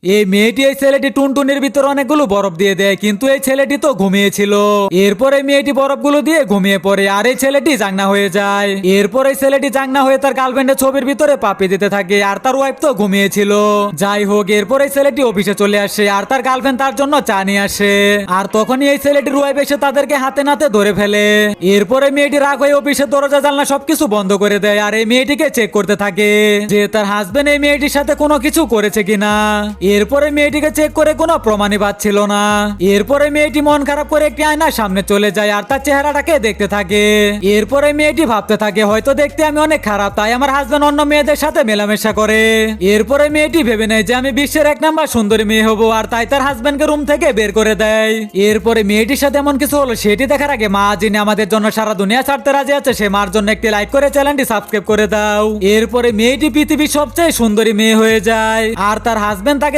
এই মেয়েটি এই ছেলেটি টুনটুনির ভিতর অনেকগুলো বরফ দিয়ে দেয়, কিন্তু এই ছেলেটি তো ঘুমিয়েছিল। এরপরে মেয়েটি বরফগুলো দিয়ে ঘুমিয়ে পড়ে, আর এই ছেলেটি জাগনা হয়ে যায়। এরপর এই ছেলেটি জাগনা হয়ে তার গার্লফ্রেন্ডের ছবির ভিতরে পাপি দিতে থাকে, আর তার ওয়াইফ তো ঘুমিয়েছিল। যাই হোক, এরপর এই ছেলেটি অফিসে চলে আসে, আর তার গার্লফ্রেন্ড তার জন্য চা নিয়ে আসে। আর তখনই এই ছেলেটির ওয়াইফ এসে তাদেরকে হাতে নাতে ধরে ফেলে। এরপরে মেয়েটি রাগ হয়ে অফিসের দরজা জানলা সবকিছু বন্ধ করে দেয়, আর এই মেয়েটিকে চেক করতে থাকে যে তার হাজবেন্ড এই মেয়েটির সাথে কোনো কিছু করেছে কিনা। এরপরে মেয়েটিকে চেক করে কোনো প্রমাণই পাচ্ছিল না। এরপরে মেয়েটি মন খারাপ করে একটি আয়নার সামনে চলে যায়, আর তার চেহারাটাকে দেখতে থাকে। এরপরে মেয়েটি ভাবতে থাকে, হয়তো দেখতে আমি অনেক খারাপ, তাই আমার হাজবেন্ড অন্য মেয়েদের সাথে মেলামেশা করে। এরপরে মেয়েটি ভেবে নেয় যে আমি বিশ্বের 1 নাম্বার সুন্দরী মেয়ে হব, আর তাই তার হাজবেন্ডকে রুম থেকে বের করে দেয়। এরপরে মেয়েটির সাথে এমন কিছু হলো সেটি দেখার আগে মা যিনি আমাদের জন্য সারা দুনিয়া ছাড়তে রাজি আছে, সে মার জন্য একটি লাইক করে চ্যানেলটি সাবস্ক্রাইব করে দাও। এরপরে মেয়েটি পৃথিবীর সবচেয়ে সুন্দরী মেয়ে হয়ে যায়, আর তার হাজবেন্ড তাকে